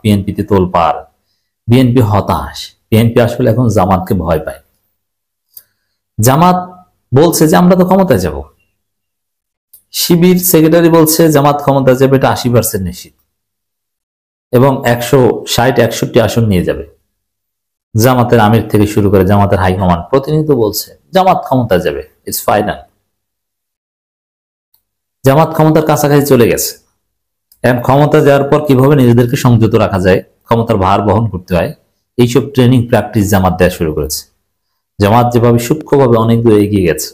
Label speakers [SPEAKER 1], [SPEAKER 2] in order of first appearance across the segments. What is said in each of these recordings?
[SPEAKER 1] বিএনপিতে তোলপাড়, বিএনপি হতাশ। বিএনপি আসলে এখন জামাতকে ভয় পায়। জামাত বলছে যে আমরা তো ক্ষমতায় যাব, শিবির সেক্রেটারি বলছে জামাত ক্ষমতায় যাবে, এটা 80% নিশ্চিত, এবং 160-161 আসন নিয়ে যাবে। জামাতের আমির থেকে শুরু করে জামাতের হাইকমান্ড প্রতিনিয়ত বলছে জামাত ক্ষমতায় যাবে, ইটস ফাইনাল। জামাত ক্ষমতার কাছাকাছি চলে গেছে। এখন ক্ষমতা যাওয়ার পর কিভাবে নিজেদেরকে সংযত রাখা যায়, ক্ষমতার ভার বহন করতে হয়, এইসব ট্রেনিং প্র্যাকটিস জামাত দেওয়া শুরু করেছে। জামাত যেভাবে সূক্ষ্মভাবে অনেক দূর এগিয়ে গেছে,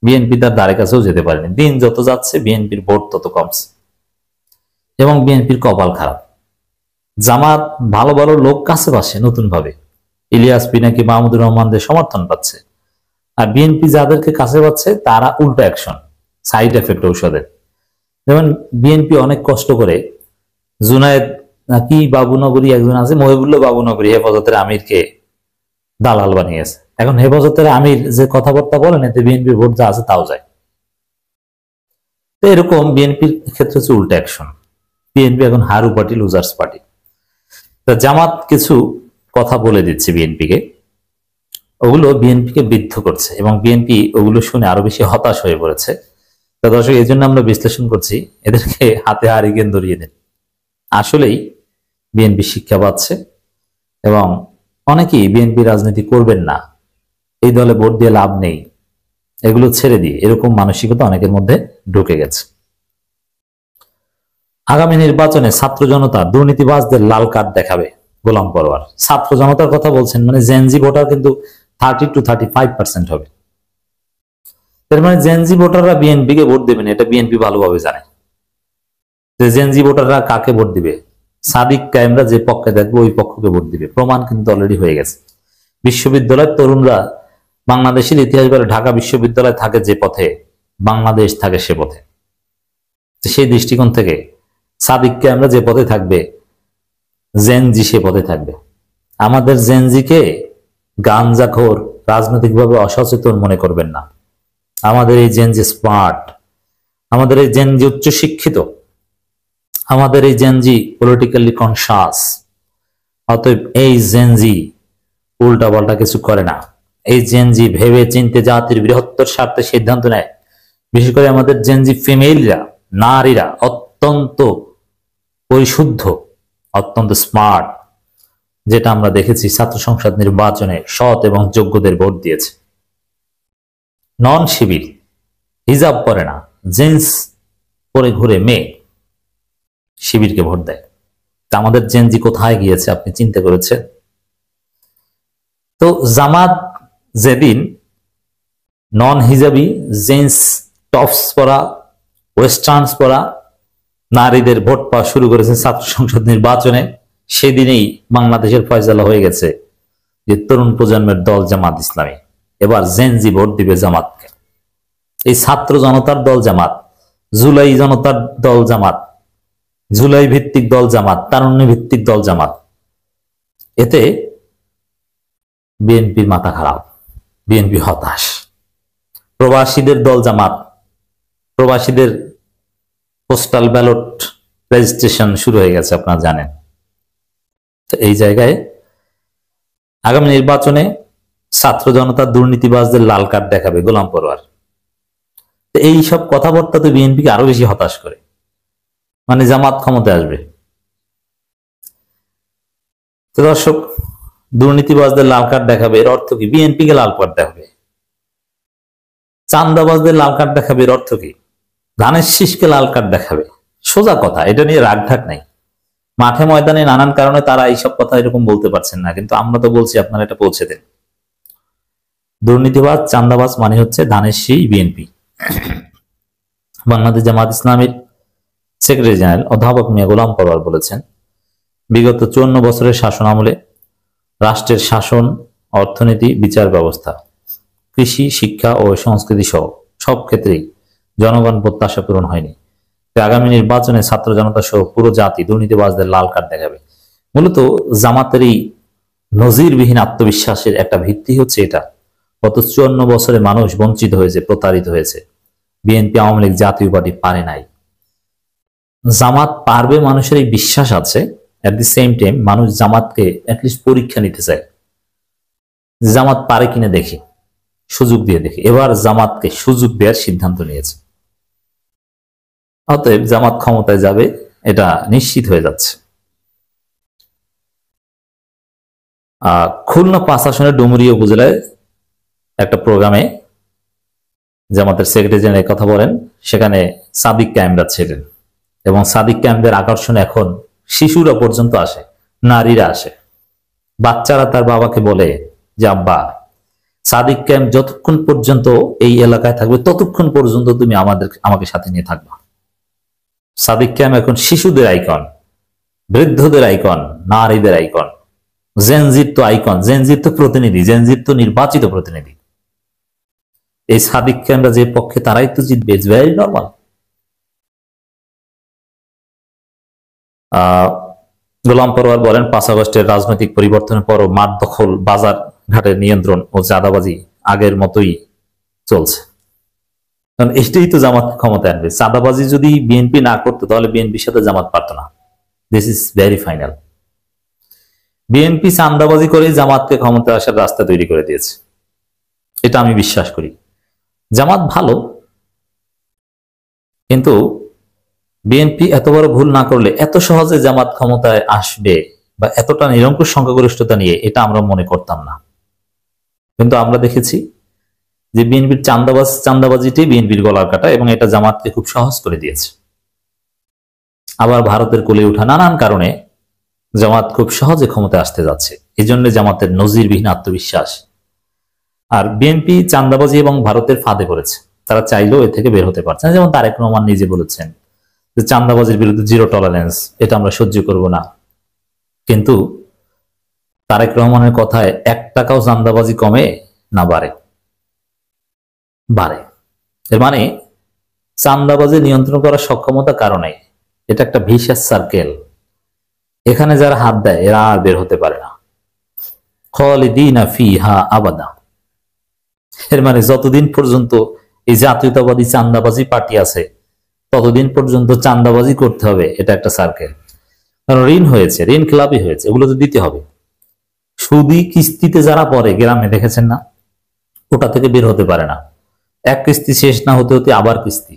[SPEAKER 1] বিএনপি তার দ্বারে কাছেও যেতে পারেনি। দিন যত যাচ্ছে বিএনপির ভোট তত কমছে, এবং বিএনপির কপাল খারাপ। জামাত ভালো ভালো লোক কাছে পাচ্ছে, নতুন ভাবে ইলিয়াস পিনাকি, মাহমুদুর রহমানদের সমর্থন পাচ্ছে, আর বিএনপি যাদেরকে কাছে পাচ্ছে তারা উল্টো অ্যাকশন, সাইড এফেক্ট ঔষধের। যেমন বিএনপি অনেক কষ্ট করে জুনায়েদ নাকি বাবুনগরী একজন আছে, মহিবুল্লাহ বাবুনগরী, হেফাজতের আমিরকে দালাল বানিয়েছে। এখন হেফাজতের আমির যে কথাবার্তা বলেন এতে বিএনপির ভোট যা আছে তাও যায়। তো এরকম বিএনপির ক্ষেত্রে হচ্ছে উল্টা অ্যাকশন। বিএনপি এখন হারু পার্টি, লুজার্স পার্টি। তা জামাত কিছু কথা বলে দিচ্ছে বিএনপিকে, ওগুলো বিএনপিকে বিদ্ধ করছে, এবং বিএনপি ওগুলো শুনে আরো বেশি হতাশ হয়ে পড়েছে। তা দর্শক, এই জন্য আমরা বিশ্লেষণ করছি, এদেরকে হাতে হারিকেন ধরিয়ে দেন। আসলেই বিএনপি শিক্ষা পাচ্ছে, এবং অনেকেই বিএনপি রাজনীতি করবেন না, এই দলে ভোট দিয়ে লাভ নেই, এগুলো ছেড়ে দিয়ে এরকম মানসিকতা অনেকের মধ্যে ঢুকে গেছে। আগামী নির্বাচনে ছাত্র জনতা দুর্নীতিবাজদের লাল কার্ড দেখাবে, গোলাম পরোয়ার। ছাত্র জনতার কথা বলছেন, মানে জেনজি ভোটার কিন্তু 30-35% হবে। এর মানে জেনজি ভোটাররা বিএনপি কে ভোট দেবেন, এটা বিএনপি ভালোভাবে জানে। যে জেনজি ভোটাররা কাকে ভোট দিবে, সাদিক কায়েমরা যে পক্ষে দেখবে ওই পক্ষকে ভোট দিবে, প্রমাণ কিন্তু অলরেডি হয়ে গেছে। বিশ্ববিদ্যালয়ের তরুণরা বাংলাদেশের ইতিহাস বলে ঢাকা বিশ্ববিদ্যালয় থাকে যে পথে, বাংলাদেশ থাকে সে পথে। সেই দৃষ্টিকোণ থেকে সাদিক কায়েমরা যে পথে থাকবে, জেনজি সে পথে থাকবে। আমাদের জেনজিকে গাঞ্জাখোর, রাজনৈতিকভাবে অসচেতন মনে করবেন না। আমাদের এই জেনজি স্মার্ট, আমাদের এই জেনজি উচ্চশিক্ষিত, আমাদের এই জেনজি পলিটিক্যালি কনসাস। অতএব এই জেনজি উল্টা পাল্টা কিছু করে না। এই জেনজি ভেবে চিন্তে জাতির বৃহত্তর স্বার্থে সিদ্ধান্ত নেয়। বিশেষ করে আমাদের জেনজি ফিমেলরা, নারীরা অত্যন্ত পরিশুদ্ধ, অত্যন্ত স্মার্ট, যেটা আমরা দেখেছি ছাত্র সংসদ নির্বাচনে সৎ এবং যোগ্যদের ভোট দিয়েছে। নন শিবির, হিজাব পরে না, জিন্স পরে ঘুরে মেয়ে শিবিরকে ভোট দেয়। তা আমাদের জেনজি কোথায় গিয়েছে আপনি চিন্তা করেছেন? তো জামাত যেদিন নন হিজাবি, জিন্স টপস পরা, ওয়েস্টার্নস পরা নারীদের ভোট পাওয়া শুরু করেছে ছাত্র সংসদ নির্বাচনে, সেদিনেই বাংলাদেশের ফয়সালা হয়ে গেছে যে তরুণ প্রজন্মের দল জামাত ইসলামী, এবার জেনজি ভোট দিবে জামাতকে। এই ছাত্র জনতার দল জামাত, জুলাই জনতার দল জামাত, জুলাই ভিত্তিক দল জামাত, তারুণ্য ভিত্তিক দল জামাত, এতে বিএনপির মাথা খারাপ, বিএনপি হতাশ। প্রবাসীদের দল জামাত, প্রবাসীদের পোস্টাল ব্যালট রেজিস্ট্রেশন শুরু হয়ে গেছে, আপনারা জানেন। তো এই জায়গায় আগামী নির্বাচনে ছাত্র জনতা দুর্নীতিবাজদের লাল কার্ড দেখাবে গোলাম পরোয়ার। এই সব কথাবার্তা তো বিএনপিকে আরো বেশি হতাশ করে, মানে জামাত ক্ষমতায় আসবে। তো দর্শক, দুর্নীতিবাজদের লাল কার্ড দেখাবে এর অর্থ কি? বিএনপিকে লাল কার্ড দেখাবে। চান্দাবাজদের লাল কার্ড দেখাবে এর অর্থ কি? ধানের শীষকে লাল কার্ড দেখাবে। সোজা কথা, এটা নিয়ে রাগঢাক নাই। মাঠে ময়দানে নানান কারণে তারা এইসব কথা এরকম বলতে পারছেন না, কিন্তু আমরা তো বলছি আপনারা এটা পৌঁছে দেন। দুর্নীতিবাজ, চান্দাবাজ মানে হচ্ছে ধানের শীষ বিএনপি। বাংলাদেশ জামাত ইসলামীর সেক্রেটারি জেনারেল অধ্যাপক মিয়া গোলাম পরোয়ার বলেছেন, বিগত 54 বছরের শাসন আমলে রাষ্ট্রের শাসন, অর্থনীতি, বিচার ব্যবস্থা, কৃষি, শিক্ষা ও সংস্কৃতি সহ সব ক্ষেত্রেই জনগণ প্রত্যাশা পূরণ হয়নি। আগামী নির্বাচনে ছাত্র জনতা সহ পুরো জাতি দুর্নীতিবাজদের লাল কার্ড দেখাবে। মূলত জামাতের এই নজিরবিহীন আত্মবিশ্বাসের একটা ভিত্তি হচ্ছে এটা, গত 54 বছরে মানুষ বঞ্চিত হয়েছে, প্রতারিত হয়েছে। বিএনপি, আওয়ামী লীগ, জাতীয় পার্টি পারে নাই। জামাত পারবে, মানুষের এই বিশ্বাস আছে, অ্যাট দি সেম টাইম মানুষ জামাতকে অ্যাটলিস্ট পরীক্ষা নিতে চায়, জামাত পারে কিনা দেখি, সুযোগ দিয়ে দেখি। এবার জামাতকে সুযোগ দেওয়ার সিদ্ধান্ত নিয়েছে। অতএব জামাত ক্ষমতায় যাবে, এটা নিশ্চিত হয়ে যাচ্ছে। খুলনা 5 আসনের ডুমুরিয়া উপজেলায় একটা প্রোগ্রামে জামাতের সেক্রেটারি জেনারেল কথা বলেন, সেখানে সাদিক কায়েমরা ছিলেন এবং সাদিক কায়েমদের আকর্ষণ এখন শিশুরা পর্যন্ত আসে, নারীরা আসে। বাচ্চারা তার বাবাকে বলে যে আব্বা, সাদিক কায়েম যতক্ষণ পর্যন্ত এই এলাকায় থাকবে ততক্ষণ পর্যন্ত তুমি আমাকে সাথে নিয়ে থাকবা। সাদিক কায়েম এখন শিশুদের আইকন, বৃদ্ধদের আইকন, নারীদের আইকন, জেনজির তো আইকন, জেনজির তো প্রতিনিধি, জেনজির তো নির্বাচিত প্রতিনিধি। এই সাদিক কায়েমরা যে পক্ষে, তারাই তো জিতবে। It's very normal. Golam Parwar বলেন 5 আগস্টের রাজনৈতিক পরিবর্তনের পরও মাঠ দখল, বাজার ঘাটের নিয়ন্ত্রণ ও চাঁদাবাজি আগের মতোই চলছে। কারণ এটাই তো জামাত ক্ষমতায় আনবে। চাঁদাবাজি যদি বিএনপি না করতো তাহলে বিএনপির সাথে জামাত পারত না। This is very final. BNP চাঁদাবাজি করে জামাতকে ক্ষমতায় আসার রাস্তা তৈরি করে দিয়েছে, এটা আমি বিশ্বাস করি। জামাত ভালো, কিন্তু বিএনপি এত বড় ভুল না করলে এত সহজে জামাত ক্ষমতায় আসবে বা এতটা নিরঙ্কুশ সংখ্যাগরিষ্ঠতা নিয়ে, এটা আমরা মনে করতাম না। কিন্তু আমরা দেখেছি যে বিএনপির চাঁদাবাজিটি বিএনপির গলার কাটা, এবং এটা জামাতকে খুব সহজ করে দিয়েছে। আবার ভারতের কোলে ওঠা নানান কারণে জামাত খুব সহজে ক্ষমতায় আসতে যাচ্ছে। এই জন্য জামাতের নজিরবিহীন আত্মবিশ্বাস। আর বিএনপি চাঁদাবাজি এবং ভারতের ফাঁদে পড়েছে, তারা চাইলেও এ থেকে বের হতে পারছে না। যেমন তারেক রহমান নিজে বলেছেন যে চাঁদাবাজির বিরুদ্ধে জিরো টলারেন্স, এটা আমরা সহ্য করব না। কিন্তু তারেক রহমানের কথায় 1 টাকাও চাঁদাবাজি কমে না বাড়ে? বাড়ে। এর মানে চাঁদাবাজি নিয়ন্ত্রণ করার সক্ষমতা কারণে এটা একটা ভিশাস সার্কেল। এখানে যারা হাত দেয় এরা আর বের হতে পারে না। খালিদিনা ফিহা আবাদা। এর মানে যতদিন পর্যন্ত এই জাতীয়তাবাদী চাঁদাবাজি পার্টি আছে ততদিন পর্যন্ত চাঁদাবাজি করতে হবে, এটা একটা সার্কেল। কারণ ঋণ হয়েছে, ঋণ খেলাপি হয়েছে, ওগুলো তো দিতে হবে। সুদি কিস্তিতে যারা পড়ে গ্রামে দেখেছেন না, ওটা থেকে বের হতে পারে না। এক কিস্তি শেষ না হতে হতে আবার কিস্তি,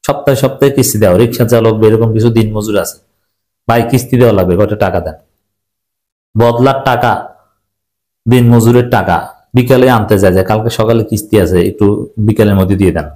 [SPEAKER 1] সপ্তাহে সপ্তাহে কিস্তি দেওয়া। রিক্সা চালক বা এরকম কিছু দিন মজুর আছে, ভাই কিস্তি দেওয়া লাগবে, কত টাকা দেন। বদলার টাকা, দিন মজুরের টাকা বিকালে আনতে যায়, কালকে সকালে কিস্তি আছে, একটু বিকালের মধ্যে দিয়ে দেন।